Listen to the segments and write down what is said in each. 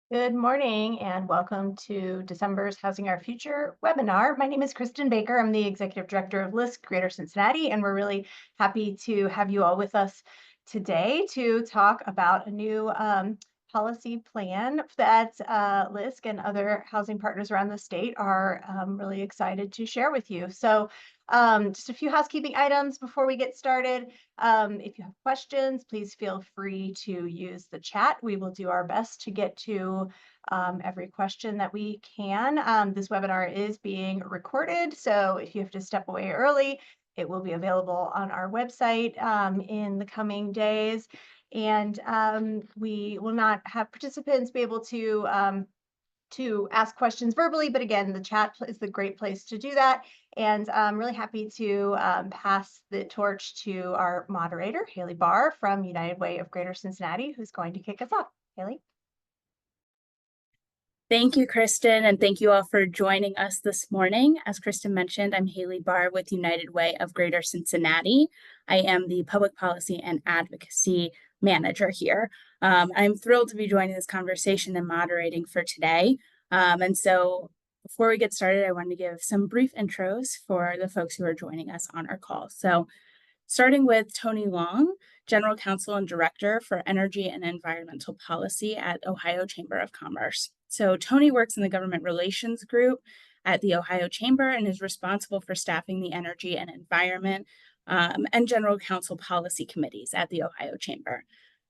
Good morning and welcome to December's Housing Our Future webinar. My name is Kristen Baker. I'm the Executive Director of LISC Greater Cincinnati, and we're really happy to have you all with us today to talk about a new policy plan that LISC and other housing partners around the state are really excited to share with you. So just a few housekeeping items before we get started. If you have questions, please feel free to use the chat. We will do our best to get to every question that we can. This webinar is being recorded, so if you have to step away early, it will be available on our website in the coming days. And we will not have participants be able to ask questions verbally, but again, the chat is the great place to do that. And I'm really happy to pass the torch to our moderator, Haley Barr from United Way of Greater Cincinnati, who's going to kick us off. Haley? Thank you, Kristen, and thank you all for joining us this morning. As Kristen mentioned, I'm Haley Barr with United Way of Greater Cincinnati. I am the Public Policy and Advocacy Manager here. I'm thrilled to be joining this conversation and moderating for today. And so before we get started, I want to give some brief intros for the folks who are joining us on our call. So starting with Tony Long, General Counsel and Director for Energy and Environmental Policy at Ohio Chamber of Commerce. So Tony works in the Government Relations Group at the Ohio Chamber and is responsible for staffing the Energy and Environment and General Counsel Policy Committees at the Ohio Chamber.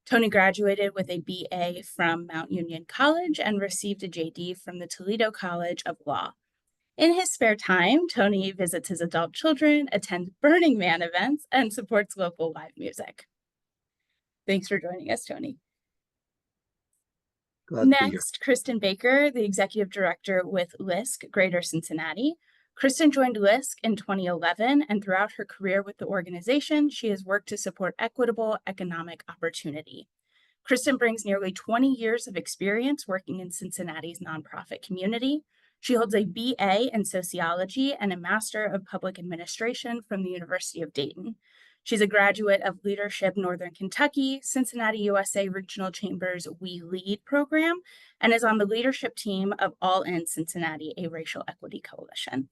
Tony graduated with a BA from Mount Union College and received a JD from the Toledo College of Law. In his spare time, Tony visits his adult children, attends Burning Man events, and supports local live music. Thanks for joining us, Tony. Next, Kristen Baker, the Executive Director with LISC Greater Cincinnati. Kristen joined LISC in 2011, and throughout her career with the organization, she has worked to support equitable economic opportunity. Kristen brings nearly 20 years of experience working in Cincinnati's nonprofit community. She holds a BA in sociology and a Master of Public Administration from the University of Dayton. She's a graduate of Leadership Northern Kentucky, Cincinnati USA Regional Chamber's We Lead program, and is on the leadership team of All In Cincinnati, a racial equity coalition.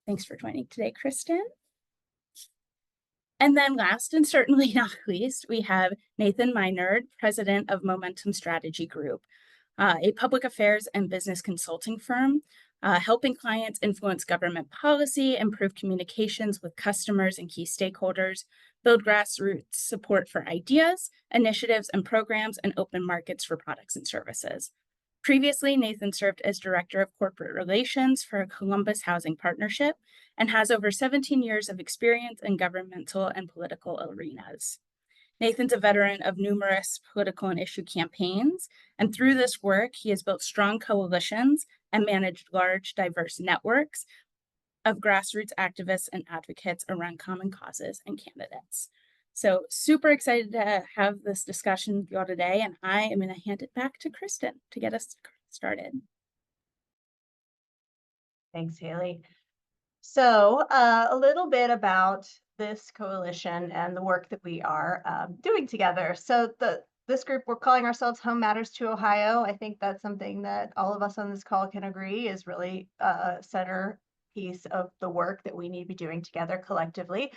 Thanks for joining today, Kristen. And then last and certainly not least, we have Nathan Meinerd, President of Momentum Strategy Group, a public affairs and business consulting firm, helping clients influence government policy, improve communications with customers and key stakeholders, build grassroots support for ideas, initiatives and programs, and open markets for products and services. Previously, Nathan served as Director of Corporate Relations for Columbus Housing Partnership and has over 17 years of experience in governmental and political arenas. Nathan's a veteran of numerous political and issue campaigns, and through this work, he has built strong coalitions and managed large, diverse networks of grassroots activists and advocates around common causes and candidates. So super excited to have this discussion with you all today, and I am going to hand it back to Kristen to get us started. Thanks, Haley. So a little bit about this coalition and the work that we are doing together. So this group, we're calling ourselves Home Matters to Ohio. I think that's something that all of us on this call can agree is really a centerpiece of the work that we need to be doing together collectively.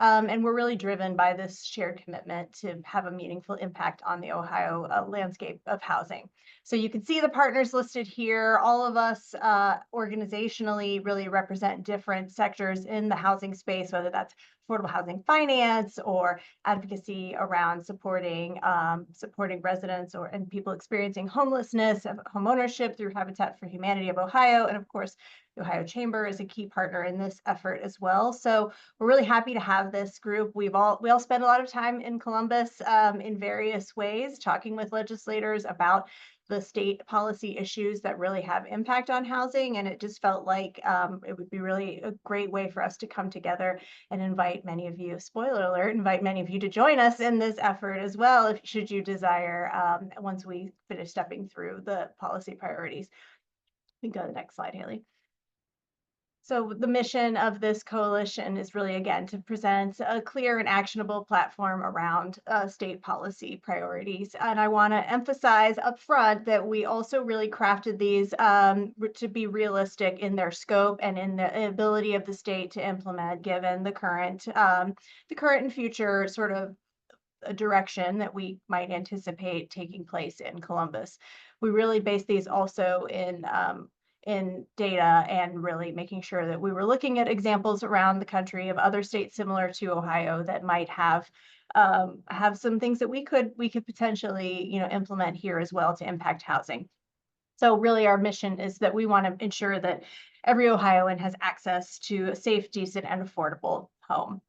And we're really driven by this shared commitment to have a meaningful impact on the Ohio landscape of housing. So you can see the partners listed here. All of us organizationally really represent different sectors in the housing space, whether that's affordable housing finance or advocacy around supporting residents and people experiencing homelessness, homeownership through Habitat for Humanity of Ohio, and of course, the Ohio Chamber is a key partner in this effort as well. So we're really happy to have this group. We all spend a lot of time in Columbus in various ways, talking with legislators about the state policy issues that really have impact on housing. And it just felt like it would be really a great way for us to come together and invite many of you, spoiler alert, invite many of you to join us in this effort as well, if should you desire, once we finish stepping through the policy priorities. We can go to the next slide, Haley. So the mission of this coalition is really, again, to present a clear and actionable platform around state policy priorities. And I want to emphasize upfront that we also really crafted these to be realistic in their scope and in the ability of the state to implement, given the current and future sort of a direction that we might anticipate taking place in Columbus. We really base these also in data and really making sure that we were looking at examples around the country of other states similar to Ohio that might have some things that we could potentially implement here as well to impact housing. So really our mission is that we want to ensure that every Ohioan has access to a safe, decent, and affordable home.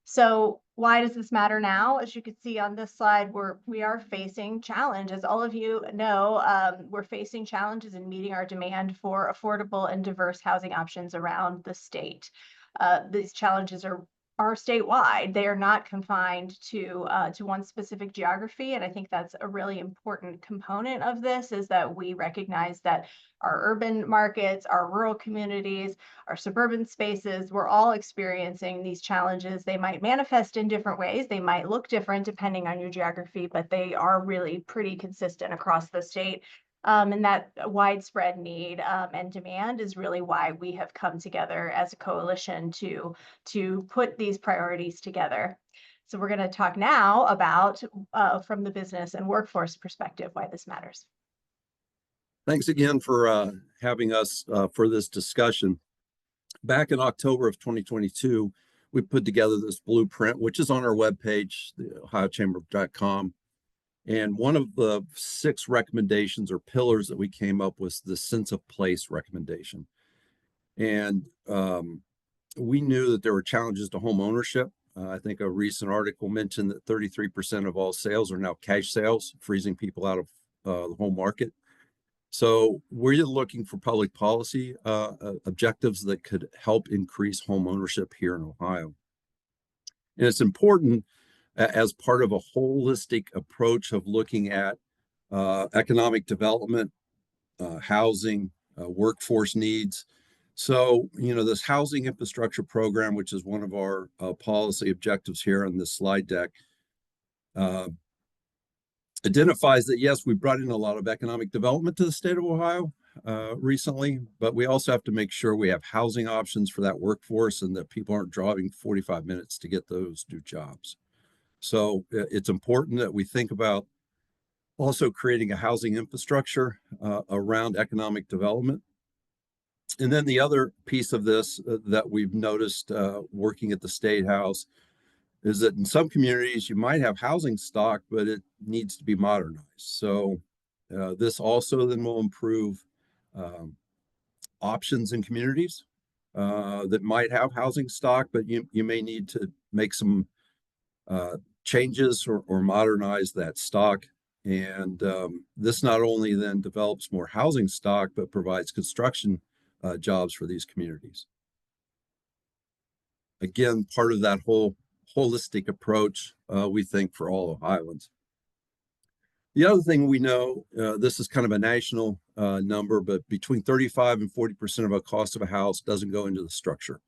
So why does this matter now? As you can see on this slide, we are facing challenges. All of you know, we're facing challenges in meeting our demand for affordable and diverse housing options around the state. These challenges are statewide. They are not confined to one specific geography. And I think that's a really important component of this, is that we recognize that our urban markets, our rural communities, our suburban spaces, we're all experiencing these challenges. They might manifest in different ways. They might look different depending on your geography, but they are really pretty consistent across the state. And that widespread need and demand is really why we have come together as a coalition to put these priorities together. So we're going to talk now about, from the business and workforce perspective, why this matters. Thanks again for having us for this discussion. Back in October of 2022, we put together this blueprint, which is on our webpage, the ohiochamber.com. And one of the 6 recommendations or pillars that we came up with was the sense of place recommendation. And we knew that there were challenges to home ownership. I think a recent article mentioned that 33% of all sales are now cash sales, freezing people out of the home market. So we're looking for public policy objectives that could help increase home ownership here in Ohio. And it's important as part of a holistic approach of looking at economic development, housing, workforce needs. So, this housing infrastructure program, which is one of our policy objectives here on this slide deck, identifies that, yes, we brought in a lot of economic development to the state of Ohio recently, but we also have to make sure we have housing options for that workforce and that people aren't driving 45 minutes to get those new jobs. So it's important that we think about also creating a housing infrastructure around economic development. And then the other piece of this that we've noticed working at the State House is that in some communities you might have housing stock, but it needs to be modernized. So this also then will improve options in communities that might have housing stock, but you may need to make some changes or modernize that stock. And this not only then develops more housing stock, but provides construction jobs for these communities. Again, part of that whole holistic approach, we think, for all Ohioans. The other thing we know, this is kind of a national number, but between 35 and 40% of the cost of a house doesn't go into the structure.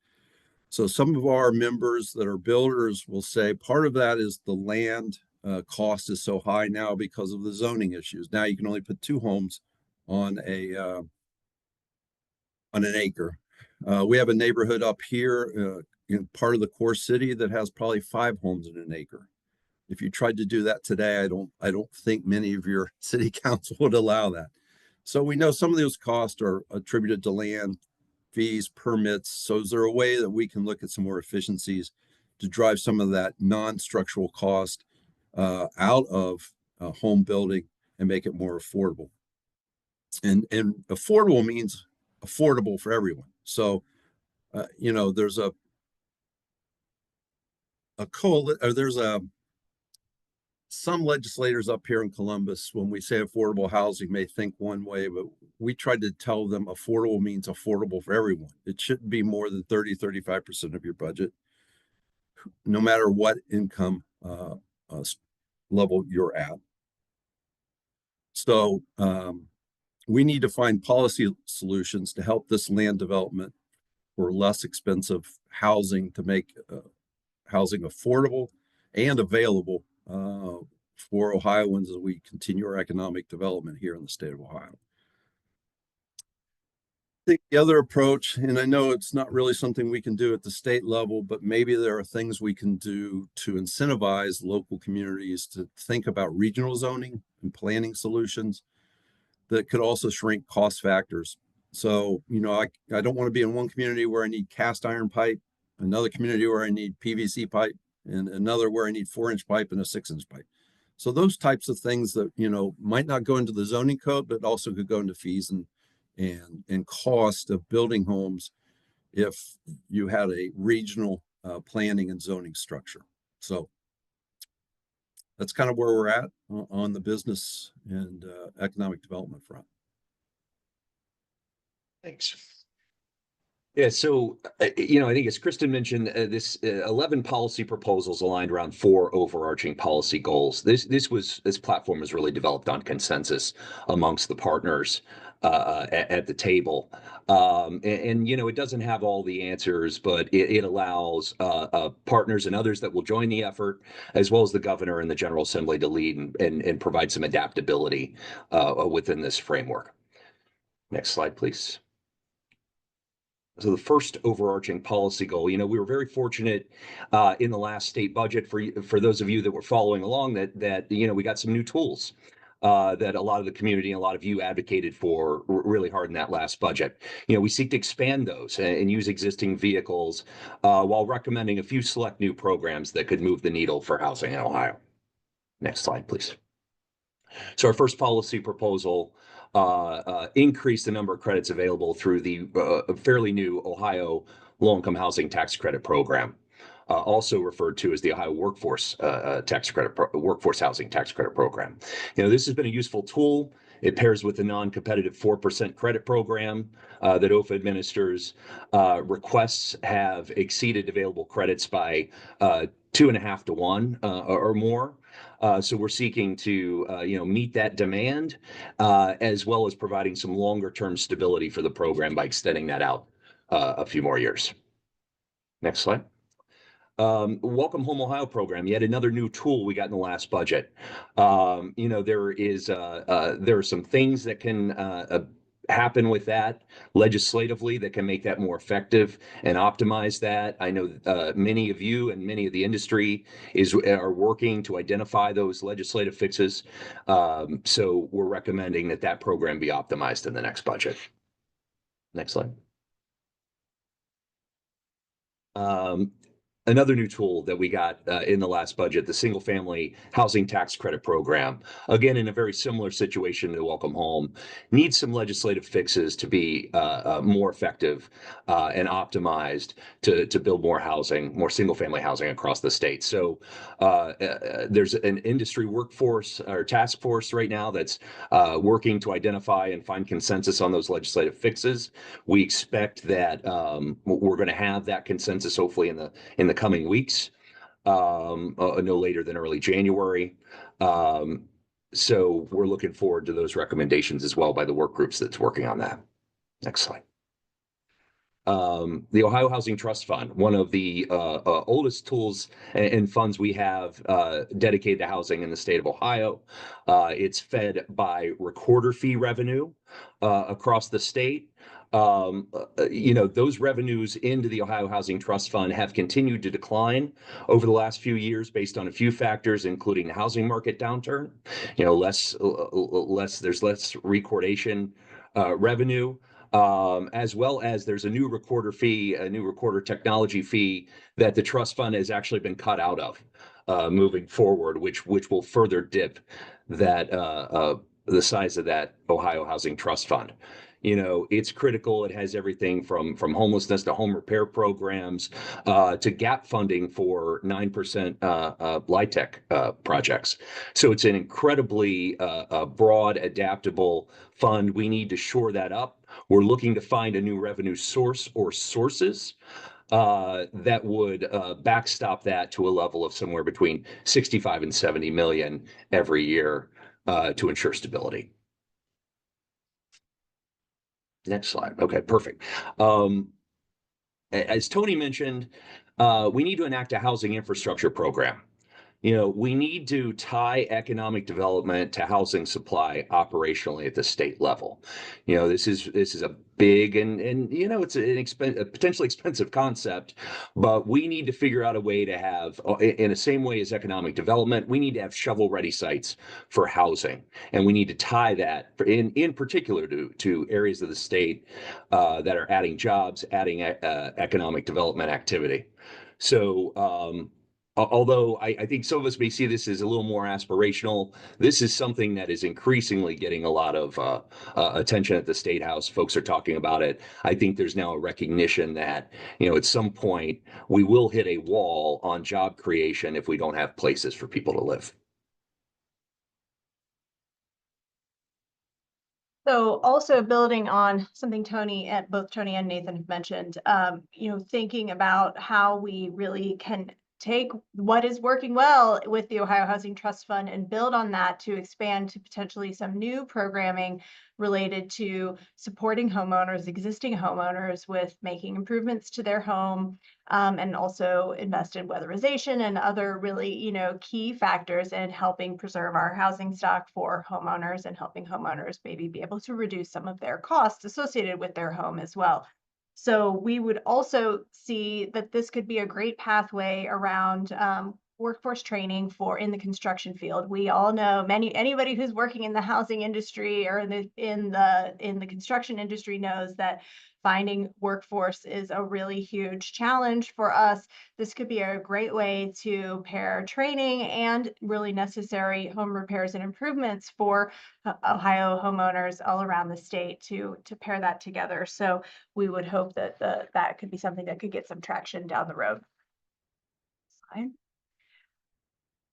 So some of our members that are builders will say part of that is the land cost is so high now because of the zoning issues. Now you can only put 2 homes on an acre. We have a neighborhood up here in part of the core city that has probably 5 homes in an acre. If you tried to do that today, I don't think many of your city council would allow that. So we know some of those costs are attributed to land, fees, permits. So is there a way that we can look at some more efficiencies to drive some of that non-structural cost out of home building and make it more affordable? And affordable means affordable for everyone. So, there's some legislators up here in Columbus, when we say affordable housing, may think one way, but we tried to tell them affordable means affordable for everyone. It shouldn't be more than 35% of your budget, no matter what income level you're at. So we need to find policy solutions to help this land development or less expensive housing to make housing affordable and available for Ohioans as we continue our economic development here in the state of Ohio. I think the other approach, and I know it's not really something we can do at the state level, but maybe there are things we can do to incentivize local communities to think about regional zoning and planning solutions that could also shrink cost factors. So, I don't want to be in one community where I need cast iron pipe, another community where I need PVC pipe, and another where I need 4-inch pipe and a 6-inch pipe. So those types of things that, might not go into the zoning code, but also could go into fees and cost of building homes if you had a regional planning and zoning structure. So that's kind of where we're at on the business and economic development front. Thanks. Yeah, so, I think as Kristen mentioned, this 11 policy proposals aligned around 4 overarching policy goals. This platform was really developed on consensus amongst the partners at the table. It doesn't have all the answers, but it allows partners and others that will join the effort, as well as the governor and the General Assembly, to lead and provide some adaptability within this framework. Next slide, please. So the first overarching policy goal, we were very fortunate in the last state budget, for those of you that were following along, that we got some new tools that a lot of the community and a lot of you advocated for really hard in that last budget. We seek to expand those and use existing vehicles while recommending a few select new programs that could move the needle for housing in Ohio. Next slide, please. So our first policy proposal increased the number of credits available through the fairly new Ohio Low-Income Housing Tax Credit Program, also referred to as the Ohio Workforce Housing Tax Credit Program. This has been a useful tool. It pairs with the non-competitive 4% credit program that OFA administers. Requests have exceeded available credits by 2.5 to 1 or more. So we're seeking to meet that demand, as well as providing some longer term stability for the program by extending that out a few more years. Next slide. Welcome Home Ohio program, yet another new tool we got in the last budget. There are some things that can happen with that legislatively that can make that more effective and optimize that. I know many of you and many of the industry are working to identify those legislative fixes. So we're recommending that program be optimized in the next budget. Next slide. Another new tool that we got in the last budget, the Single Family Housing Tax Credit Program. Again, in a very similar situation to Welcome Home, needs some legislative fixes to be more effective and optimized to build more housing, more single-family housing across the state. So there's an industry workforce or task force right now that's working to identify and find consensus on those legislative fixes. We expect that we're going to have that consensus hopefully in the coming weeks, no later than early January. So we're looking forward to those recommendations as well by the work groups that's working on that. Next slide. The Ohio Housing Trust Fund, one of the oldest tools and funds we have dedicated to housing in the state of Ohio. It's fed by recorder fee revenue across the state. Those revenues into the Ohio Housing Trust Fund have continued to decline over the last few years based on a few factors, including the housing market downturn. There's less recordation revenue, as well as there's a new recorder fee, a new recorder technology fee that the trust fund has actually been cut out of moving forward, which will further dip that the size of that Ohio Housing Trust Fund. It's critical. It has everything from homelessness to home repair programs to gap funding for 9% LIHTC projects. So it's an incredibly broad, adaptable fund. We need to shore that up. We're looking to find a new revenue source or sources that would backstop that to a level of somewhere between 65 and 70 million every year to ensure stability. Next slide. Okay, perfect. as Tony mentioned, we need to enact a housing infrastructure program. We need to tie economic development to housing supply operationally at the state level. This is a big and it's a potentially expensive concept, but we need to figure out a way to have, in the same way as economic development, we need to have shovel-ready sites for housing, and we need to tie that in particular to areas of the state that are adding jobs, adding economic development activity. So. Although I think some of us may see this as a little more aspirational, this is something that is increasingly getting a lot of attention at the State House. Folks are talking about it. I think there's now a recognition that, at some point we will hit a wall on job creation if we don't have places for people to live. So also building on something both Tony and Nathan have mentioned, thinking about how we really can take what is working well with the Ohio Housing Trust Fund and build on that to expand to potentially some new programming related to supporting existing homeowners with making improvements to their home, and also invest in weatherization and other really, key factors in helping preserve our housing stock for homeowners and helping homeowners maybe be able to reduce some of their costs associated with their home as well. So we would also see that this could be a great pathway around workforce training in the construction field. We all know anybody who's working in the housing industry or in the construction industry knows that finding workforce is a really huge challenge for us. This could be a great way to pair training and really necessary home repairs and improvements for Ohio homeowners all around the state to pair that together. So we would hope that that could be something that could get some traction down the road. Slide.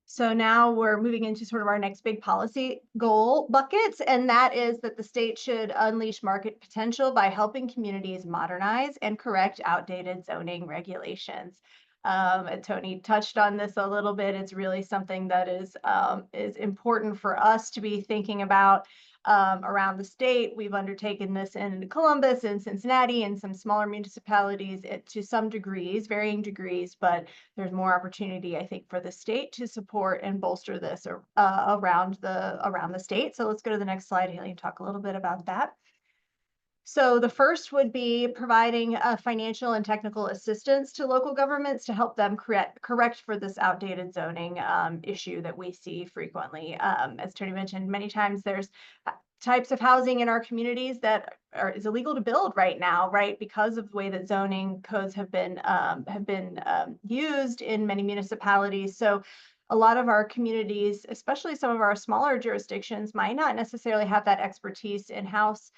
So now we're moving into sort of our next big policy goal buckets, and that is that the state should unleash market potential by helping communities modernize and correct outdated zoning regulations. And Tony touched on this a little bit. It's really something that is important for us to be thinking about around the state. We've undertaken this in Columbus and Cincinnati and some smaller municipalities to some degrees, varying degrees, but there's more opportunity, I think, for the state to support and bolster this around the state. So let's go to the next slide, Haley, and talk a little bit about that. So the first would be providing financial and technical assistance to local governments to help them correct for this outdated zoning issue that we see frequently. As Tony mentioned, many times there's types of housing in our communities that is illegal to build right now, right? Because of the way that zoning codes have been used in many municipalities. So a lot of our communities, especially some of our smaller jurisdictions, might not necessarily have that expertise in-house.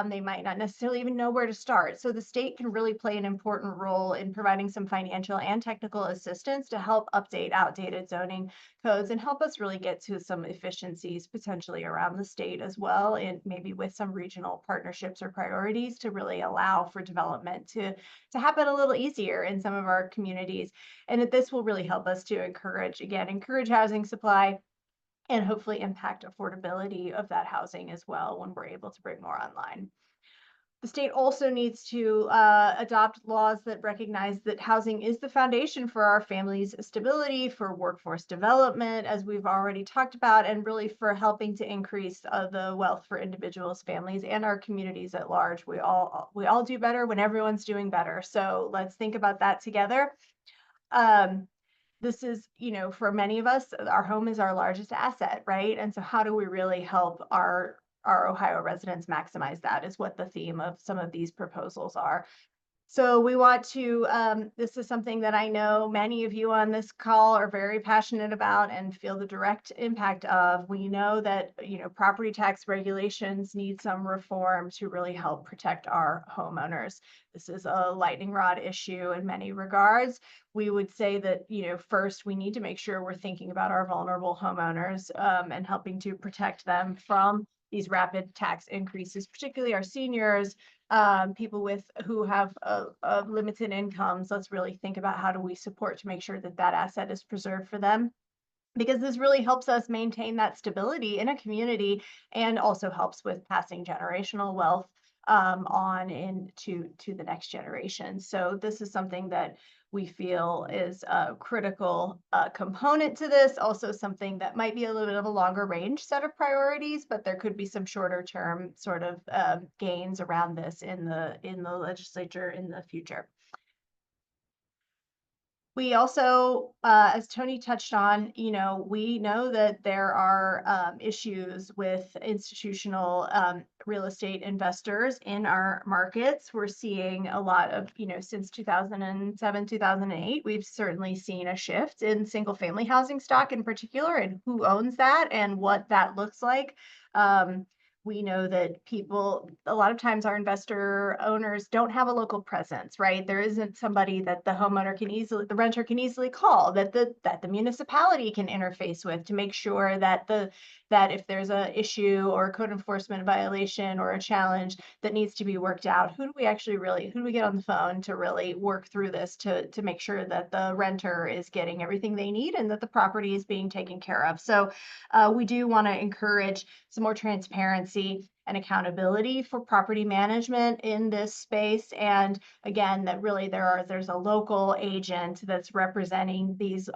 They might not necessarily even know where to start. So the state can really play an important role in providing some financial and technical assistance to help update outdated zoning codes and help us really get to some efficiencies potentially around the state as well, and maybe with some regional partnerships or priorities to really allow for development to happen a little easier in some of our communities. And that this will really help us to encourage housing supply and hopefully impact affordability of that housing as well when we're able to bring more online. The state also needs to adopt laws that recognize that housing is the foundation for our families' stability, for workforce development, as we've already talked about, and really for helping to increase the wealth for individuals, families, and our communities at large. We all do better when everyone's doing better. So let's think about that together. This is, for many of us, our home is our largest asset, right? And so how do we really help our Ohio residents maximize that is what the theme of some of these proposals are. So we want to, this is something that I know many of you on this call are very passionate about and feel the direct impact of. We know that, property tax regulations need some reform to really help protect our homeowners. This is a lightning rod issue in many regards. We would say that, first we need to make sure we're thinking about our vulnerable homeowners and helping to protect them from these rapid tax increases, particularly our seniors, people who have limited incomes. Let's really think about how do we support to make sure that that asset is preserved for them, because this really helps us maintain that stability in a community and also helps with passing generational wealth on into the next generation. So this is something that we feel is a critical component to this, also something that might be a little bit of a longer range set of priorities, but there could be some shorter term sort of gains around this in the legislature in the future. We also, as Tony touched on, we know that there are issues with institutional real estate investors in our markets. We're seeing a lot of, since 2007, 2008, we've certainly seen a shift in single family housing stock in particular, and who owns that and what that looks like. We know that a lot of times our investor owners don't have a local presence, right? There isn't somebody that the renter can easily call, that the municipality can interface with to make sure that if there's a issue or a code enforcement violation or a challenge that needs to be worked out, who do we get on the phone to really work through this to make sure that the renter is getting everything they need and that the property is being taken care of. So we do want to encourage some more transparency and accountability for property management in this space. And again, that really there's a local agent that's representing these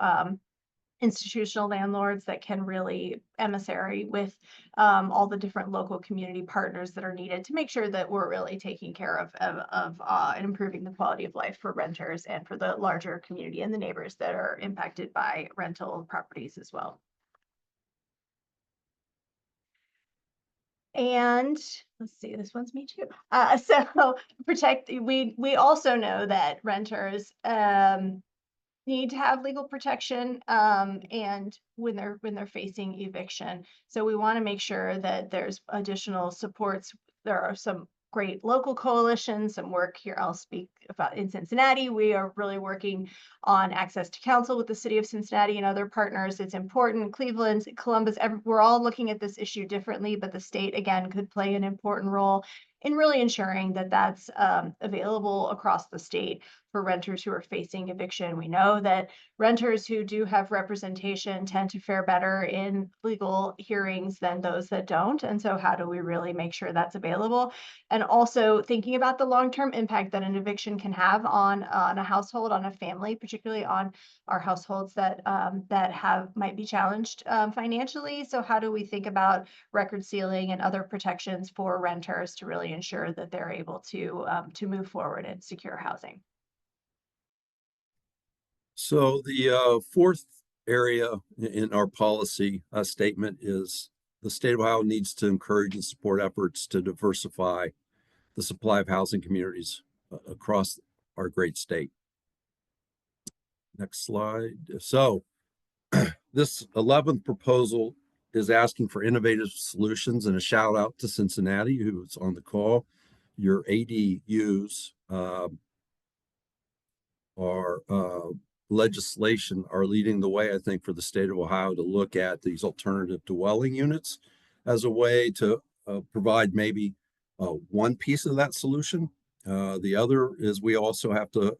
institutional landlords that can really emissary with all the different local community partners that are needed to make sure that we're really taking care of and improving the quality of life for renters and for the larger community and the neighbors that are impacted by rental properties as well. And let's see, this one's me too. So we also know that renters need to have legal protection and when they're facing eviction. So we want to make sure that there's additional supports. There are some great local coalitions, some work here I'll speak about in Cincinnati. We are really working on access to counsel with the city of Cincinnati and other partners. It's important. Cleveland, Columbus, we're all looking at this issue differently, but the state, again, could play an important role in really ensuring that that's available across the state for renters who are facing eviction. We know that renters who do have representation tend to fare better in legal hearings than those that don't. And so how do we really make sure that's available? And also thinking about the long-term impact that an eviction can have on a household, on a family, particularly on our households that might be challenged financially. So how do we think about record sealing and other protections for renters to really ensure that they're able to move forward and secure housing? So the fourth area in our policy statement is the state of Ohio needs to encourage and support efforts to diversify the supply of housing communities across our great state. Next slide. So this 11th proposal is asking for innovative solutions, and a shout out to Cincinnati, who's on the call. Your ADUs legislation are leading the way, I think, for the state of Ohio to look at these alternative dwelling units as a way to provide maybe one piece of that solution. The other is we also have to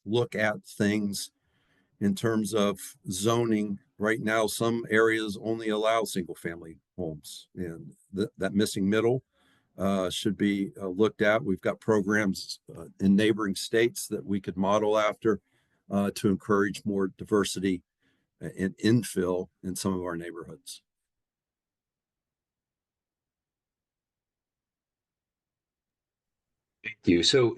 look at things in terms of zoning. Right now, some areas only allow single family homes, and that missing middle should be looked at. We've got programs in neighboring states that we could model after to encourage more diversity and infill in some of our neighborhoods. Thank you. So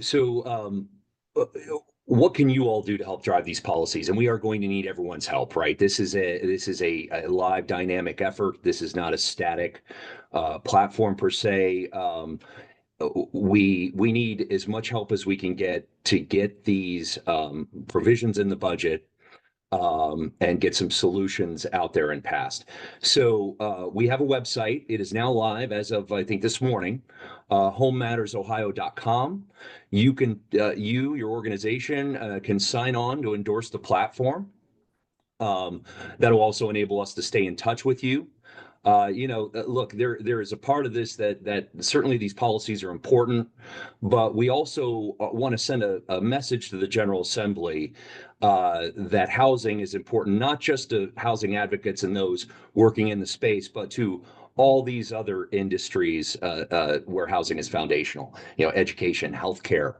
what can you all do to help drive these policies? And we are going to need everyone's help, right? This is a live dynamic effort. This is not a static platform per se. We need as much help as we can get to get these provisions in the budget and get some solutions out there and passed. So we have a website. It is now live as of, I think, this morning, homemattersohio.com. You can, your organization can sign on to endorse the platform. That'll also enable us to stay in touch with you. Look, there is a part of this that certainly these policies are important, but we also want to send a message to the General Assembly that housing is important, not just to housing advocates and those working in the space, but to all these other industries where housing is foundational, education, healthcare,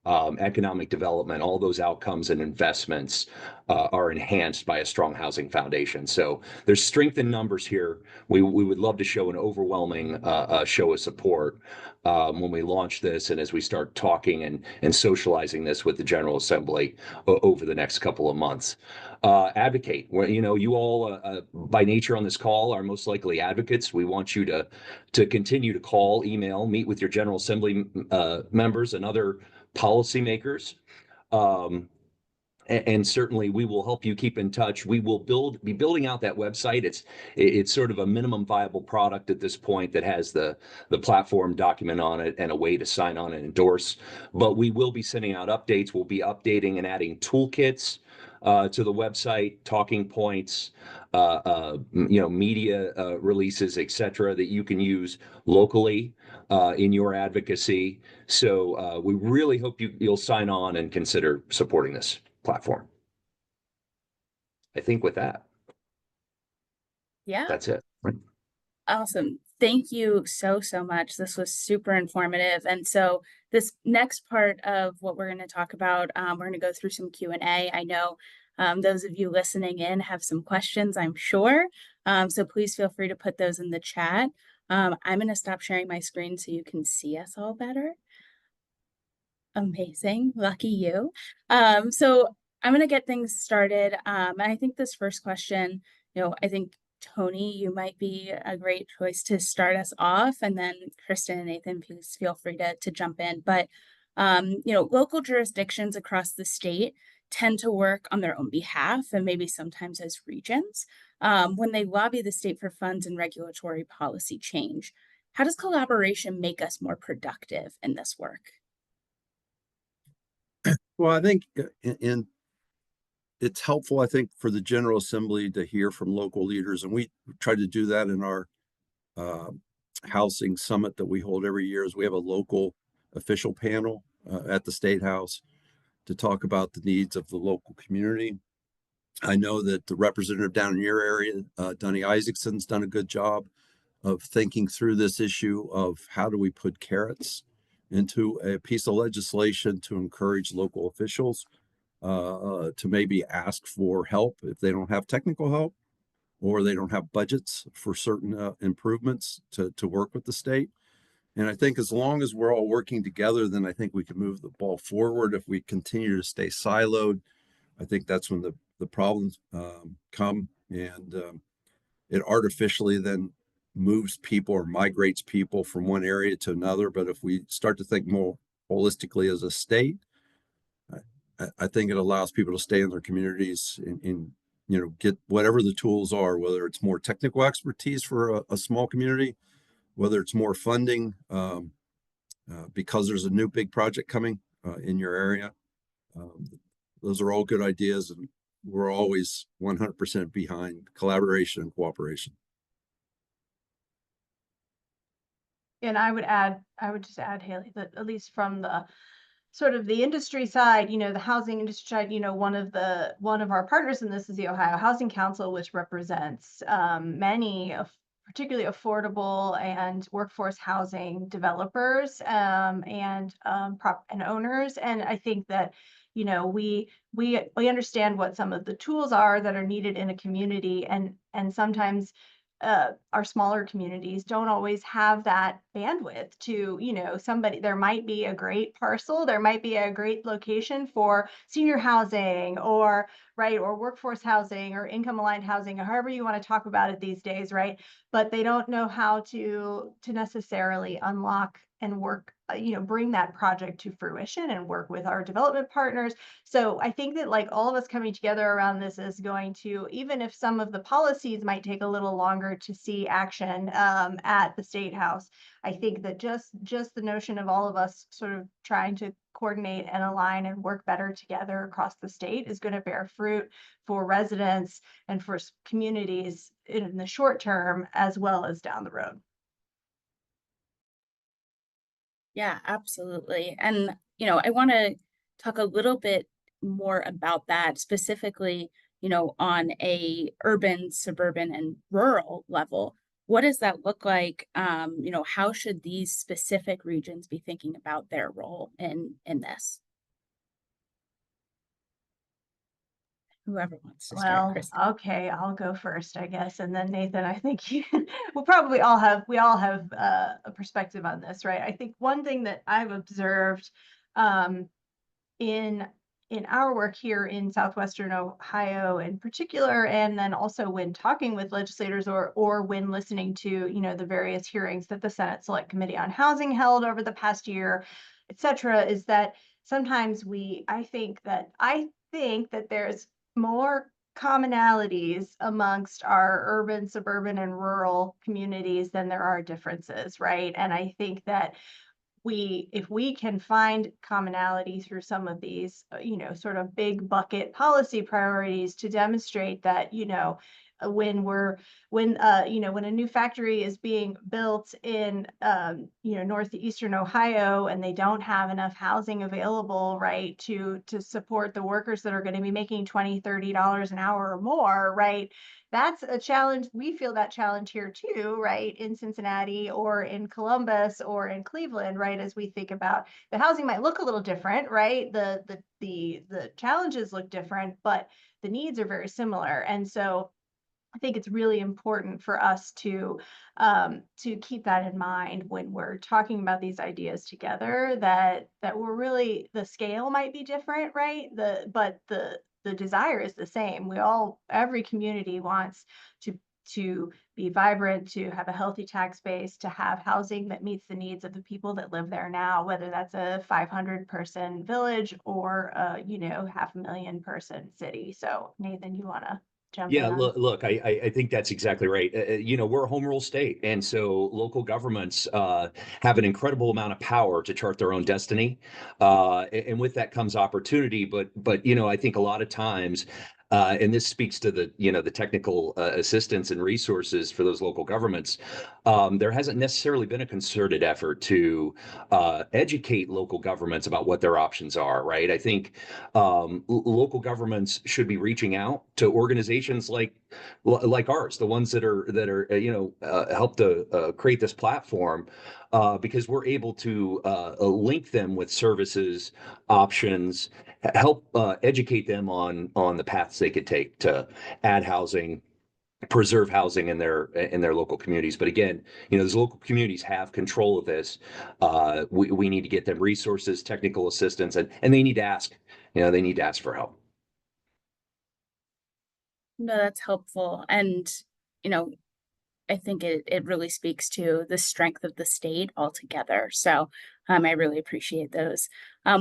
economic development, all those outcomes and investments are enhanced by a strong housing foundation. So there's strength in numbers here. We would love to show an overwhelming show of support when we launch this and as we start talking and socializing this with the General Assembly over the next couple of months. Advocate. Well, you all by nature on this call are most likely advocates. We want you to continue to call, email, meet with your General Assembly members and other policymakers. And certainly we will help you keep in touch. We will be building out that website. It's sort of a minimum viable product at this point that has the platform document on it and a way to sign on and endorse. But we will be sending out updates. We'll be updating and adding toolkits to the website, talking points, media releases, etc., that you can use locally in your advocacy. So we really hope you'll sign on and consider supporting this platform. I think with that, Yeah, that's it. Right? awesome. Thank you so much. This was super informative. And so this next part of what we're going to talk about, we're going to go through some Q&A. I know those of you listening in have some questions, I'm sure. So please feel free to put those in the chat. I'm going to stop sharing my screen so you can see us all better. Amazing. Lucky you. So I'm going to get things started. And I think this first question, I think Tony, you might be a great choice to start us off, and then Kristen and Nathan, please feel free to jump in. But local jurisdictions across the state tend to work on their own behalf and maybe sometimes as regions when they lobby the state for funds and regulatory policy change. How does collaboration make us more productive in this work? Well, I think it's helpful, I think, for the General Assembly to hear from local leaders. And we try to do that in our housing summit that we hold every year. Is we have a local official panel at the State House to talk about the needs of the local community. I know that the representative down in your area, Donnie Isaacson's done a good job of thinking through this issue of how do we put carrots into a piece of legislation to encourage local officials to maybe ask for help if they don't have technical help or they don't have budgets for certain improvements to work with the state. And I think as long as we're all working together, then I think we can move the ball forward. If we continue to stay siloed, I think that's when the problems come, and it artificially then moves people or migrates people from one area to another. But if we start to think more holistically as a state, I think it allows people to stay in their communities and get whatever the tools are, whether it's more technical expertise for a small community, whether it's more funding because there's a new big project coming in your area. Those are all good ideas, and we're always 100% behind collaboration and cooperation. And I would just add, Haley, that at least from the sort of the industry side, the housing industry side, one of our partners in this is the Ohio Housing Council, which represents many of particularly affordable and workforce housing developers and owners. And I think that we understand what some of the tools are that are needed in a community, and sometimes our smaller communities don't always have that bandwidth to, there might be a great parcel, there might be a great location for senior housing or workforce housing or income aligned housing, or however you want to talk about it these days, right? But they don't know how to necessarily unlock and work, bring that project to fruition and work with our development partners. So I think that all of us coming together around this is going to, even if some of the policies might take a little longer to see action at the State House, I think that just the notion of all of us sort of trying to coordinate and align and work better together across the state is going to bear fruit for residents and for communities in the short term as well as down the road. Yeah, absolutely. And, I want to talk a little bit more about that specifically, on a urban, suburban, and rural level. what does that look like? How should these specific regions be thinking about their role in this? Whoever wants to start, Well, Kristen. okay, I'll go first, I guess, and then Nathan, I think we all have a perspective on this, right? I think one thing that I've observed um, in our work here in southwestern Ohio in particular, and then also when talking with legislators or when listening to the various hearings that the Senate Select Committee on Housing held over the past year, et cetera, is that sometimes I think that there's more commonalities amongst our urban, suburban, and rural communities than there are differences, right? And I think that if we can find commonality through some of these, sort of big bucket policy priorities to demonstrate that, when when a new factory is being built in, northeastern Ohio and they don't have enough housing available, right, to support the workers that are going to be making $20, $30 an hour or more, right? That's a challenge. We feel that challenge here too, right? In Cincinnati or in Columbus or in Cleveland, right? As we think about the housing might look a little different, right? The challenges look different, but the needs are very similar. And so I think it's really important for us to keep that in mind when we're talking about these ideas together. That we're really the scale might be different, right? But the desire is the same. Every community wants to be vibrant, to have a healthy tax base, to have housing that meets the needs of the people that live there now, whether that's a 500-person village or a 500,000 person city. So Nathan, you want to jump Yeah, in on? look, I think that's exactly right. We're a home rule state, and so local governments have an incredible amount of power to chart their own destiny, and with that comes opportunity. But I think a lot of times, and this speaks to the technical assistance and resources for those local governments. There hasn't necessarily been a concerted effort to educate local governments about what their options are. Right? I think local governments should be reaching out to organizations like ours, the ones that are help to create this platform, because we're able to link them with services, options, help educate them on the paths they could take to add housing, preserve housing in their local communities. But again, those local communities have control of this. We need to get them resources, technical assistance, and they need to ask. They need to ask for help. No, that's helpful. And, you know, I think it really speaks to the strength of the state altogether. So I really appreciate those.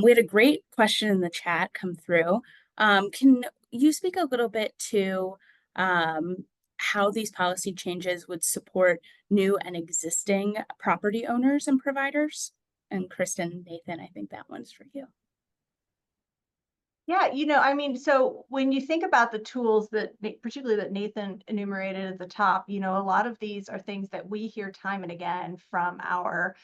We had a great question in the chat come through. Can you speak a little bit to how these policy changes would support new and existing property owners and providers? And Kristen, Nathan, I think that one's for you. Yeah, I mean, so when you think about the tools particularly that Nathan enumerated at the top, a lot of these are things that we hear time and again from our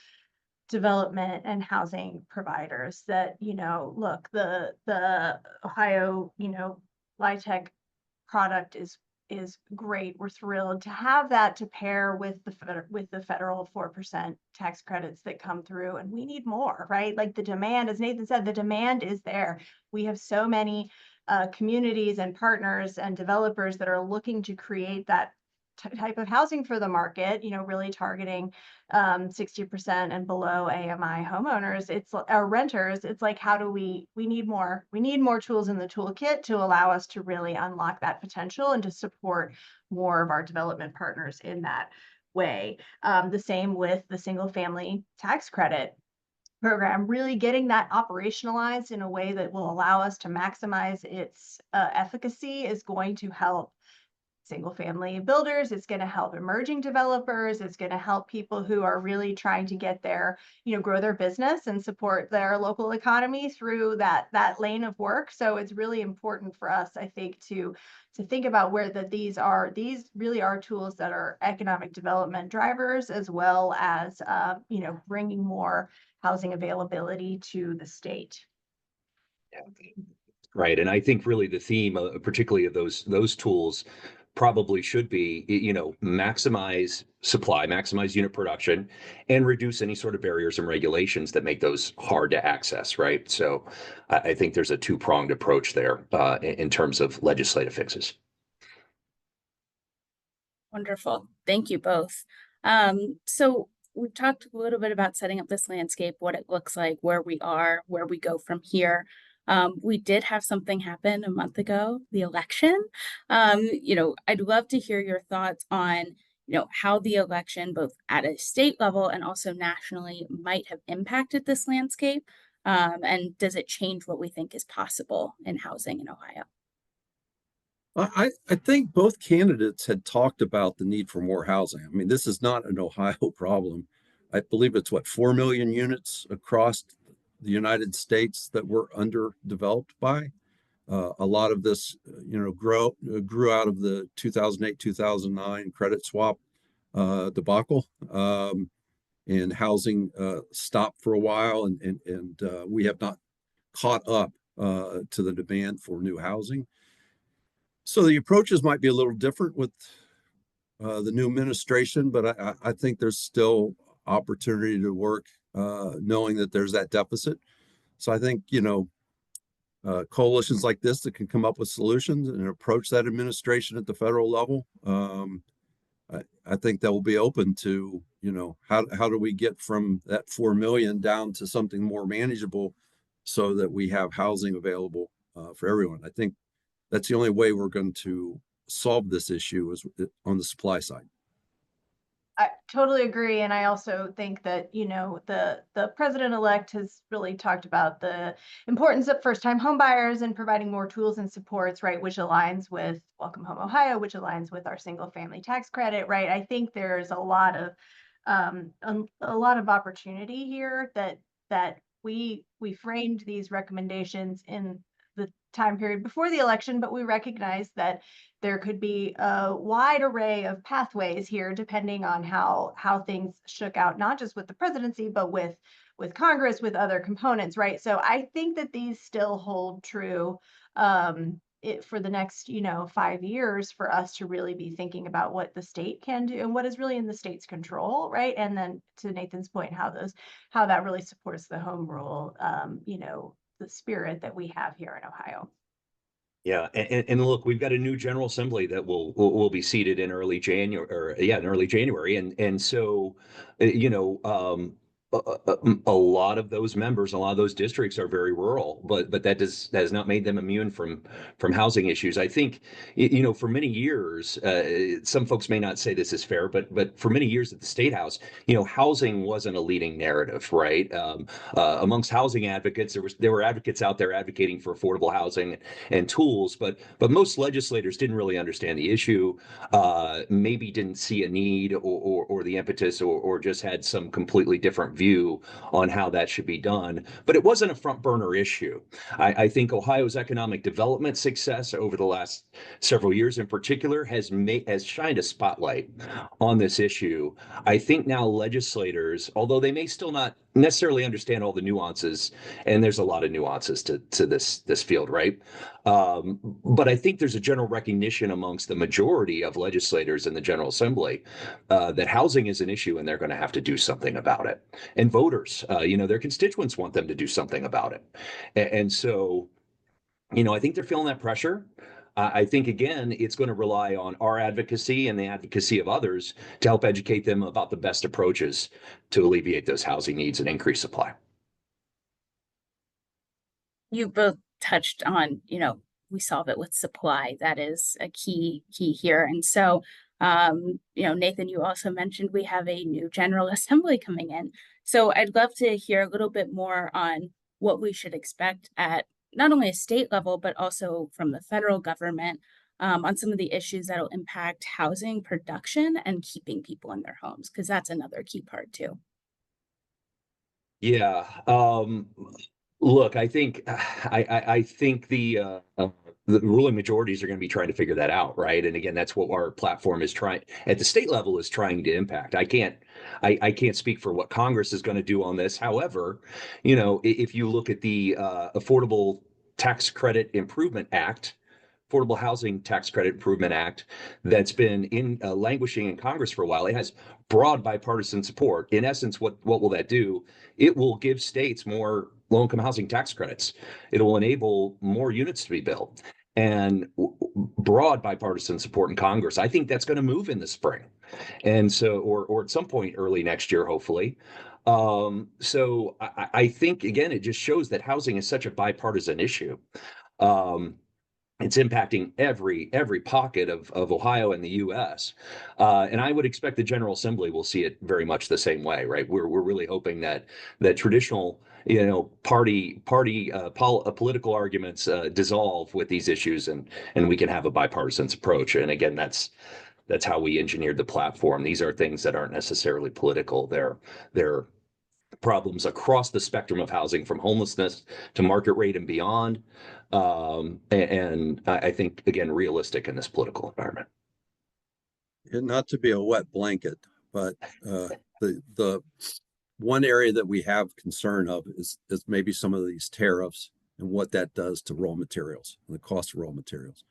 development and housing providers that, look, the Ohio, LIHTC product is great. We're thrilled to have that to pair with the federal 4% tax credits that come through, and we need more, right? Like the demand, as Nathan said, the demand is there. We have so many communities and partners and developers that are looking to create that type of housing for the market, really targeting 60% and below AMI homeowners. It's our renters. It's like, we need more tools in the toolkit to allow us to really unlock that potential and to support more of our development partners in that way. The same with the single family tax credit program, really getting that operationalized in a way that will allow us to maximize its efficacy is going to help single family builders. It's going to help emerging developers. It's going to help people who are really trying to get grow their business and support their local economy through that lane of work. So it's really important for us, I think, to think about where these really are tools that are economic development drivers, as well as, bringing more housing availability to the state. Right. And I think really the theme, particularly of those tools, probably should be, maximize supply, maximize unit production, and reduce any sort of barriers and regulations that make those hard to access, right? So I think there's a two-pronged approach there in terms of legislative fixes. Wonderful. Thank you both. So we've talked a little bit about setting up this landscape, what it looks like, where we are, where we go from here. We did have something happen a month ago, the election. I'd love to hear your thoughts on, how the election, both at a state level and also nationally, might have impacted this landscape. And does it change what we think is possible in housing in Ohio? I think both candidates had talked about the need for more housing. I mean, this is not an Ohio problem. I believe it's 4 million units across the United States that we're underdeveloped by. A lot of this, grew out of the 2008-2009 credit swap debacle, and housing stopped for a while, and we have not caught up to the demand for new housing. So the approaches might be a little different with the new administration, but I think there's still opportunity to work, knowing that there's that deficit. So I think, coalitions like this that can come up with solutions and approach that administration at the federal level, I think that will be open to, how do we get from that 4 million down to something more manageable so that we have housing available for everyone. I think that's the only way we're going to solve this issue is on the supply side. I totally agree. And I also think that, the president-elect has really talked about the importance of first-time homebuyers and providing more tools and supports, right, which aligns with Welcome Home Ohio, which aligns with our single-family tax credit, right? I think there's a lot of opportunity here that we framed these recommendations in the time period before the election, but we recognize that there could be a wide array of pathways here, depending on how things shook out, not just with the presidency, but with Congress, with other components, right? So I think that these still hold true for the next 5 years for us to really be thinking about what the state can do and what is really in the state's control, right? And then to Nathan's point, how that really supports the home rule, the spirit that we have here in Ohio. Yeah, and look, we've got a new General Assembly that will be seated in early January, and so a lot of those members, a lot of those districts are very rural, but that has not made them immune from housing issues. I think for many years, some folks may not say this is fair, but for many years at the State House, housing wasn't a leading narrative, right? Amongst housing advocates, there were advocates out there advocating for affordable housing and tools, but most legislators didn't really understand the issue, maybe didn't see a need or the impetus, or just had some completely different view on how that should be done. But it wasn't a front burner issue. I think Ohio's economic development success over the last several years in particular has shined a spotlight on this issue. I think now legislators, although they may still not necessarily understand all the nuances, and there's a lot of nuances to this field, right? But I think there's a general recognition amongst the majority of legislators in the General Assembly that housing is an issue and they're going to have to do something about it. And voters, their constituents want them to do something about it. And so, I think they're feeling that pressure. I think, again, it's going to rely on our advocacy and the advocacy of others to help educate them about the best approaches to alleviate those housing needs and increase supply. You both touched on, we solve it with supply. That is a key here. And so, Nathan, you also mentioned we have a new General Assembly coming in. So I'd love to hear a little bit more on what we should expect at not only a state level, but also from the federal government, on some of the issues that'll impact housing production and keeping people in their homes, because that's another key part too. Yeah. Look, I think the ruling majorities are going to be trying to figure that out, right? And again, that's what our platform is trying at the state level is trying to impact. I can't speak for what Congress is going to do on this. However, if you look at the Affordable Tax Credit Improvement Act, Affordable Housing Tax Credit Improvement Act that's been in languishing in Congress for a while. It has broad bipartisan support. In essence, what will that do? It will give states more low-income housing tax credits. It will enable more units to be built, and broad bipartisan support in Congress. I think that's going to move in the spring, and so or at some point early next year, hopefully. So I think again, it just shows that housing is such a bipartisan issue. Um, it's impacting every pocket of Ohio and the U.S. And I would expect the General Assembly will see it very much the same way, right? We're really hoping that traditional, political arguments dissolve with these issues, and we can have a bipartisan approach. And again, that's how we engineered the platform. These are things that aren't necessarily political. They're problems across the spectrum of housing, from homelessness to market rate and beyond. And I think, again, realistic in this political environment. And not to be a wet blanket, but the one area that we have concern of is maybe some of these tariffs and what that does to raw materials and the cost of raw materials.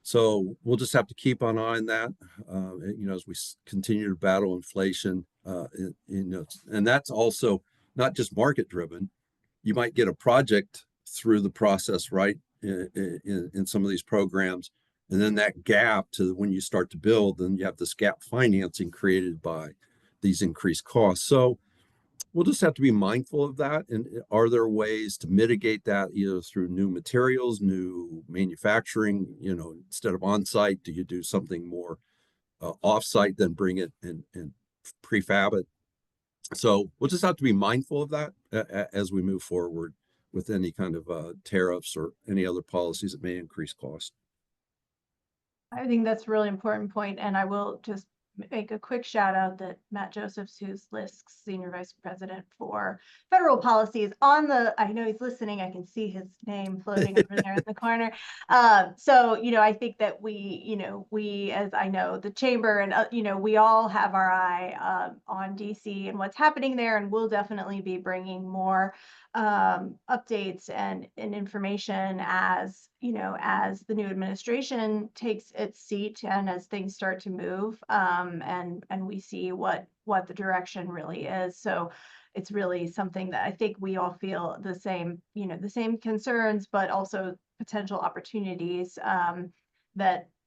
So we'll just have to keep an eye on that, as we continue to battle inflation, and that's also not just market driven. You might get a project through the process, right, in some of these programs, and then that gap to when you start to build, then you have this gap financing created by these increased costs. So we'll just have to be mindful of that. And are there ways to mitigate that, either through new materials, new manufacturing, instead of on-site, do you do something more off-site, then bring it and prefab it? So we'll just have to be mindful of that as we move forward with any kind of tariffs or any other policies that may increase cost. I think that's a really important point, and I will just make a quick shout out that Matt Josephs, who's LISC's Senior Vice President for Federal Policies, I know he's listening, I can see his name floating over there in the corner. So, I think that we, as I know, the chamber and, we all have our eye on DC and what's happening there, and we'll definitely be bringing more updates and information as the new administration takes its seat and as things start to move, and we see what the direction really is. So it's really something that I think we all feel the same concerns, but also potential opportunities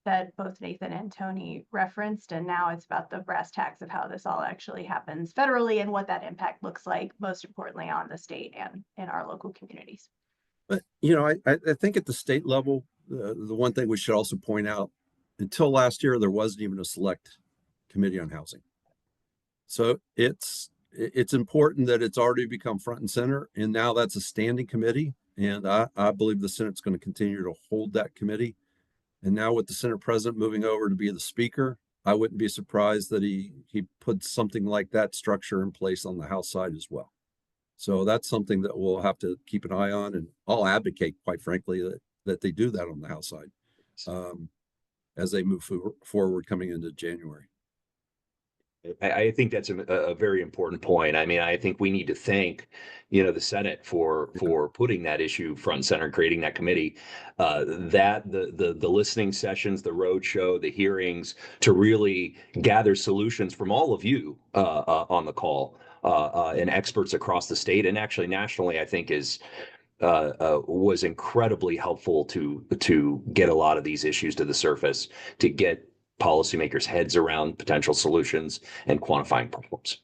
that both Nathan and Tony referenced. And now it's about the brass tacks of how this all actually happens federally and what that impact looks like, most importantly, on the state and in our local communities. But, I think at the state level, the one thing we should also point out, until last year, there wasn't even a select committee on housing. So it's important that it's already become front and center. And now that's a standing committee. And I believe the Senate's going to continue to hold that committee. And now with the Senate president moving over to be the speaker, I wouldn't be surprised that he put something like that structure in place on the House side as well. So that's something that we'll have to keep an eye on, and I'll advocate, quite frankly, that they do that on the House side as they move forward coming into January. I think that's a very important point. I mean, I think we need to thank, the Senate for putting that issue front and center, creating that committee, that the listening sessions, the road show, the hearings, to really gather solutions from all of you on the call, and experts across the state and actually nationally, I think was incredibly helpful to get a lot of these issues to the surface, to get policymakers' heads around potential solutions and quantifying problems.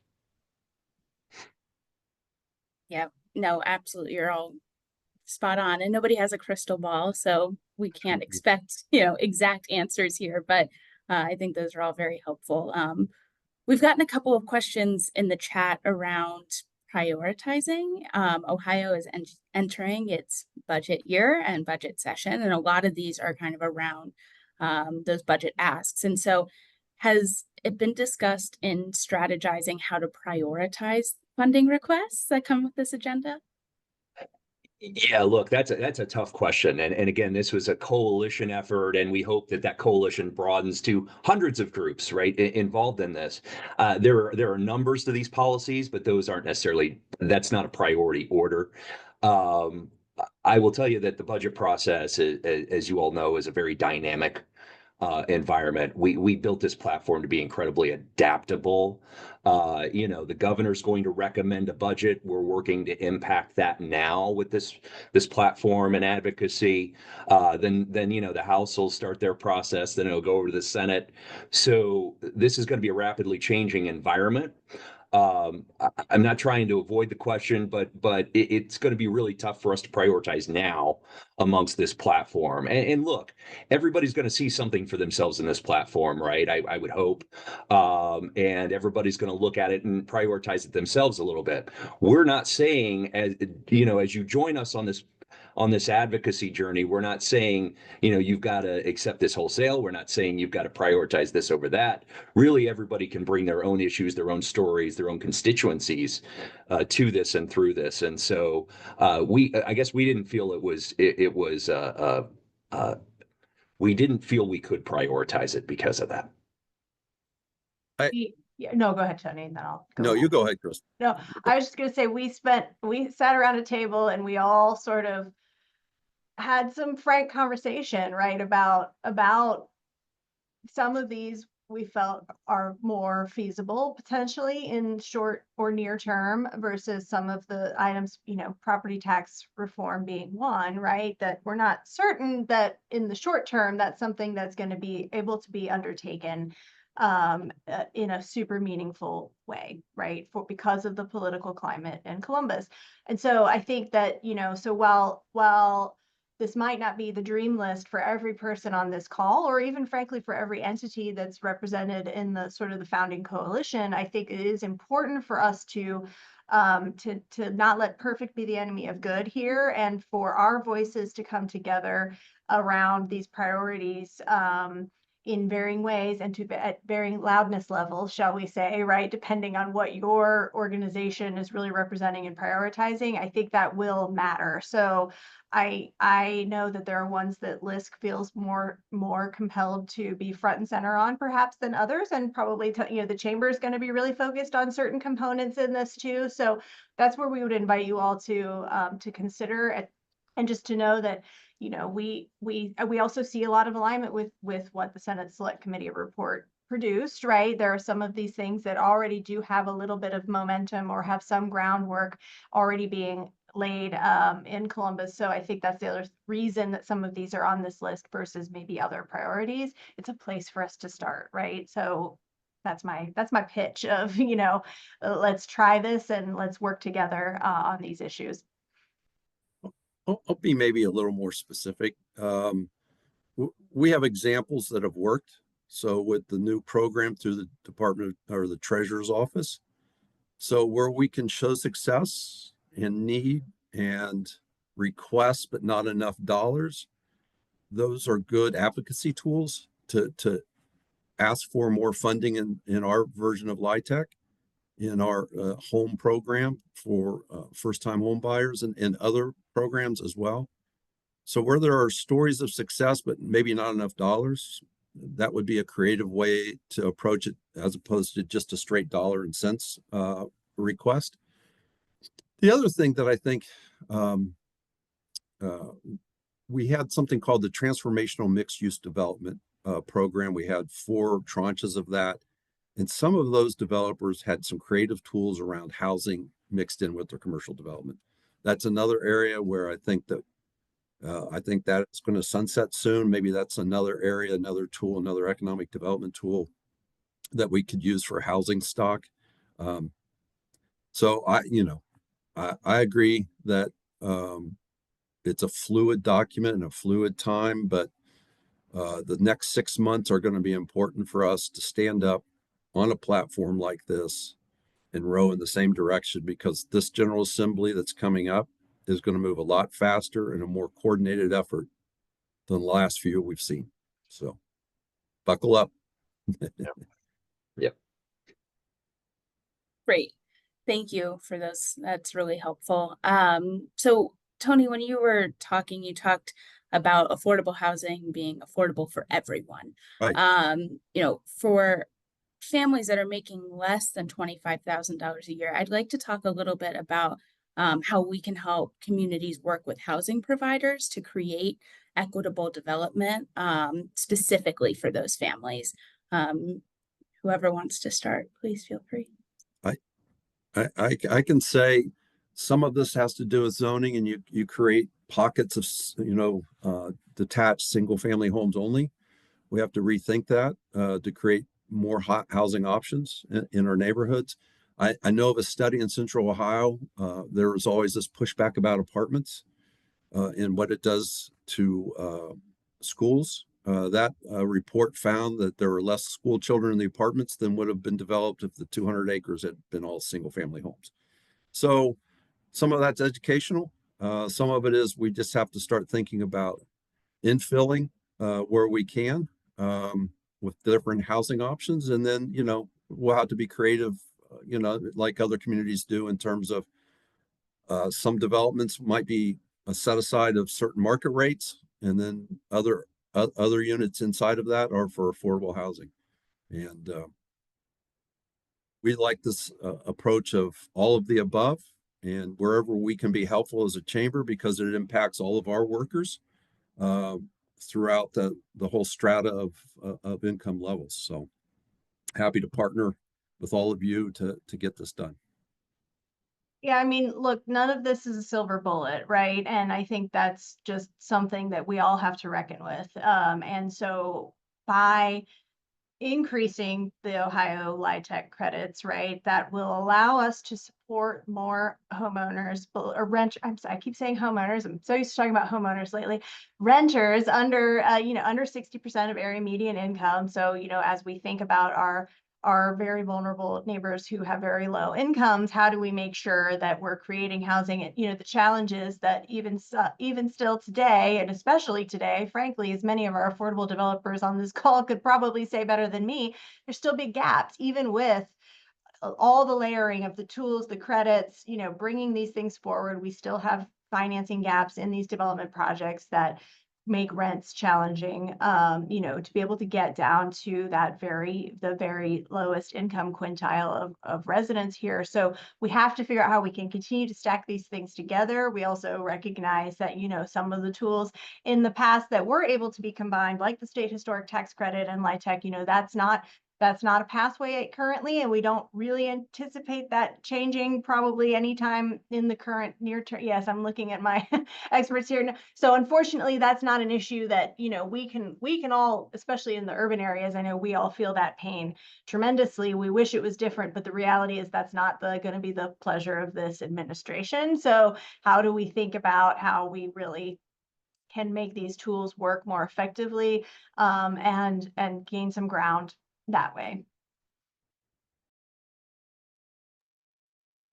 Yeah, no, absolutely. You're all spot on, and nobody has a crystal ball, so we can't expect, exact answers here, but I think those are all very helpful. We've gotten a couple of questions in the chat around prioritizing. Ohio is entering its budget year and budget session, and a lot of these are kind of around those budget asks. And so has it been discussed in strategizing how to prioritize funding requests that come with this agenda? Yeah, look, that's a tough question. And again, this was a coalition effort, and we hope that coalition broadens to hundreds of groups, right, involved in this. There are numbers to these policies, but those aren't necessarily, that's not a priority order. I will tell you that the budget process, as you all know, is a very dynamic environment. We built this platform to be incredibly adaptable. The governor's going to recommend a budget. We're working to impact that now with this platform and advocacy. Then the House will start their process. Then it'll go over to the Senate. So this is going to be a rapidly changing environment. I'm not trying to avoid the question, but it's going to be really tough for us to prioritize now amongst this platform. And look, everybody's going to see something for themselves in this platform, right? I would hope. And everybody's going to look at it and prioritize it themselves a little bit. We're not saying, as you join us on this advocacy journey, we're not saying, you've got to accept this wholesale. We're not saying you've got to prioritize this over that. Really, everybody can bring their own issues, their own stories, their own constituencies to this and through this. And so I guess we didn't feel we didn't feel we could prioritize it because of that. Yeah, no, go ahead, Tony, and then I'll go. No, you go ahead, Chris. No, I was just going to say we sat around a table and we all sort of had some frank conversation, right, about some of these we felt are more feasible potentially in short or near term versus some of the items, property tax reform being one, right, that we're not certain that in the short term that's something that's going to be able to be undertaken in a super meaningful way, right, because of the political climate in Columbus. And so I think that, so while this might not be the dream list for every person on this call, or even frankly for every entity that's represented in the sort of the founding coalition, I think it is important for us to not let perfect be the enemy of good here, and for our voices to come together around these priorities in varying ways and at varying loudness levels, shall we say, right, depending on what your organization is really representing and prioritizing. I think that will matter. So I know that there are ones that LISC feels more compelled to be front and center on perhaps than others, and probably the chamber is going to be really focused on certain components in this too. So that's where we would invite you all to consider it, and just to know that we also see a lot of alignment with what the Senate Select Committee report produced, right? There are some of these things that already do have a little bit of momentum or have some groundwork already being laid in Columbus. So I think that's the other reason that some of these are on this list versus maybe other priorities. It's a place for us to start, right? So that's my pitch of, let's try this and let's work together on these issues. I'll be maybe a little more specific. We have examples that have worked. So with the new program through the Department or the Treasurer's Office, so where we can show success and need and request, but not enough dollars, those are good advocacy tools to ask for more funding in our version of LIHTC, in our home program for first-time home buyers and other programs as well. So where there are stories of success, but maybe not enough dollars, that would be a creative way to approach it as opposed to just a straight dollar and cents request. The other thing that I think we had something called the Transformational Mixed Use Development Program. We had 4 tranches of that. And some of those developers had some creative tools around housing mixed in with their commercial development. That's another area where I think that it's going to sunset soon. Maybe that's another area, another tool, another economic development tool that we could use for housing stock. So I agree that it's a fluid document and a fluid time, but the next 6 months are going to be important for us to stand up on a platform like this and row in the same direction, because this General Assembly that's coming up is going to move a lot faster and a more coordinated effort than the last few we've seen. So buckle up. Yep. Great. Thank you for those. That's really helpful. So Tony, when you were talking, you talked about affordable housing being affordable for everyone. Right. For families that are making less than $25,000 a year, I'd like to talk a little bit about how we can help communities work with housing providers to create equitable development, specifically for those families. Whoever wants to start, please feel free. I can say some of this has to do with zoning, and you create pockets of detached single family homes only. We have to rethink that to create more housing options in our neighborhoods. I know of a study in Central Ohio. There was always this pushback about apartments and what it does to schools. That report found that there were less school children in the apartments than would have been developed if the 200 acres had been all single family homes. So some of that's educational. Some of it is we just have to start thinking about infilling where we can with different housing options. And then, we'll have to be creative, like other communities do in terms of some developments might be a set aside of certain market rates, and then other units inside of that are for affordable housing. And we like this approach of all of the above, and wherever we can be helpful as a chamber, because it impacts all of our workers throughout the whole strata of income levels. So happy to partner with all of you to get this done. Yeah, I mean, look, none of this is a silver bullet, right? And I think that's just something that we all have to reckon with. And so by increasing the Ohio LIHTC credits, right, that will allow us to support more homeowners or I'm sorry, I keep saying homeowners. I'm so used to talking about homeowners lately. Renters under, under 60% of area median income. So, as we think about our very vulnerable neighbors who have very low incomes, how do we make sure that we're creating housing? And the challenges that even still today, and especially today, frankly, as many of our affordable developers on this call could probably say better than me, there's still big gaps, even with all the layering of the tools, the credits, bringing these things forward. We still have financing gaps in these development projects that make rents challenging, to be able to get down to the very lowest income quintile of residents here. So we have to figure out how we can continue to stack these things together. We also recognize that, some of the tools in the past that were able to be combined, like the state historic tax credit and LIHTC, that's not a pathway currently, and we don't really anticipate that changing probably anytime in the current near term. Yes, I'm looking at my experts here. So unfortunately, that's not an issue that, we can all, especially in the urban areas, I know we all feel that pain tremendously. We wish it was different, but the reality is that's not going to be the pleasure of this administration. So how do we think about how we really can make these tools work more effectively, and gain some ground that way?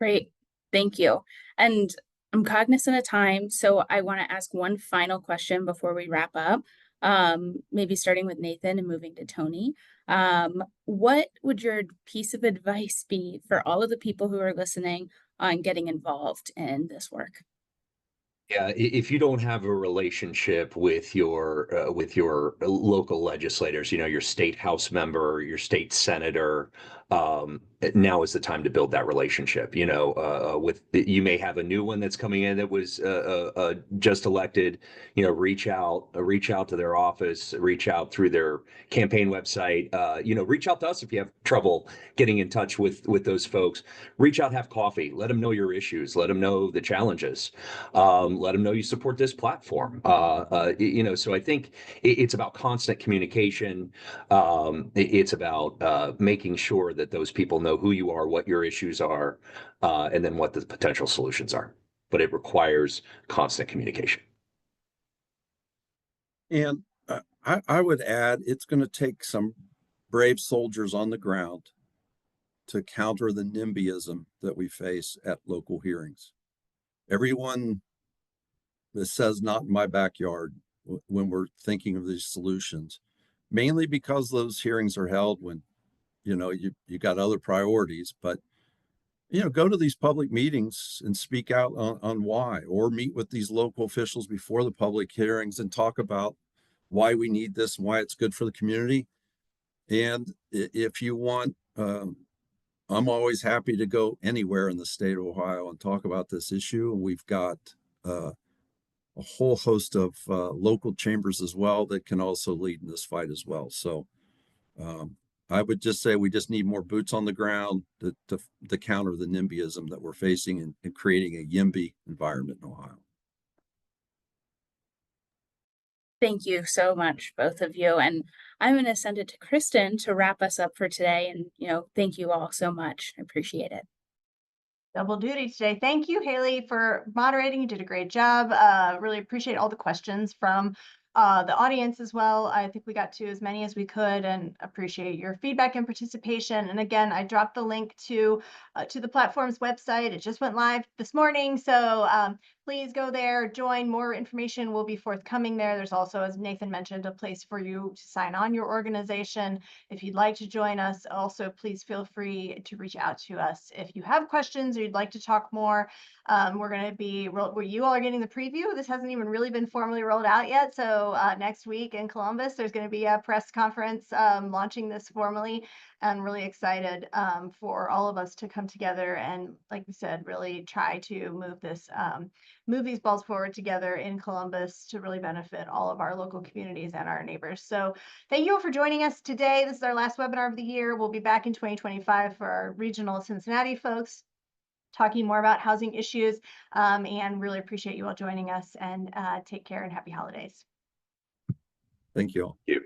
Great, thank you. And I'm cognizant of time, so I want to ask one final question before we wrap up. Maybe starting with Nathan and moving to Tony. What would your piece of advice be for all of the people who are listening on getting involved in this work? Yeah, if you don't have a relationship with your local legislators, your state house member, your state senator, now is the time to build that relationship. With you may have a new one that's coming in that was just elected. Reach out to their office, reach out through their campaign website. Reach out to us if you have trouble getting in touch with those folks. Reach out, have coffee, let them know your issues, let them know the challenges. Let them know you support this platform. So I think it's about constant communication. It's about making sure that those people know who you are, what your issues are, and then what the potential solutions are. But it requires constant communication. And I would add, it's going to take some brave soldiers on the ground to counter the NIMBYism that we face at local hearings. Everyone that says not in my backyard when we're thinking of these solutions, mainly because those hearings are held when, you got other priorities, but, go to these public meetings and speak out on why, or meet with these local officials before the public hearings and talk about why we need this and why it's good for the community. And if you want I'm always happy to go anywhere in the state of Ohio and talk about this issue. We've got a whole host of local chambers as well that can also lead in this fight as well. So I would just say we just need more boots on the ground to counter the NIMBYism that we're facing and creating a YIMBY environment in Ohio. Thank you so much, both of you. And I'm going to send it to Kristen to wrap us up for today. And, thank you all so much. I appreciate it. Double duty today. Thank you, Haley, for moderating. You did a great job. Really appreciate all the questions from the audience as well. I think we got to as many as we could, and appreciate your feedback and participation. And again, I dropped the link to the platform's website. It just went live this morning, so please go there, join. More information will be forthcoming there. There's also, as Nathan mentioned, a place for you to sign on your organization. If you'd like to join us, also please feel free to reach out to us if you have questions or you'd like to talk more. We're going to be, you all are getting the preview. This hasn't even really been formally rolled out yet. So next week in Columbus, there's going to be a press conference launching this formally. I'm really excited for all of us to come together and, like we said, really try to move these balls forward together in Columbus to really benefit all of our local communities and our neighbors. So thank you all for joining us today. This is our last webinar of the year. We'll be back in 2025 for our regional Cincinnati folks, talking more about housing issues, and really appreciate you all joining us, and take care and happy holidays. Thank you all. Thank you.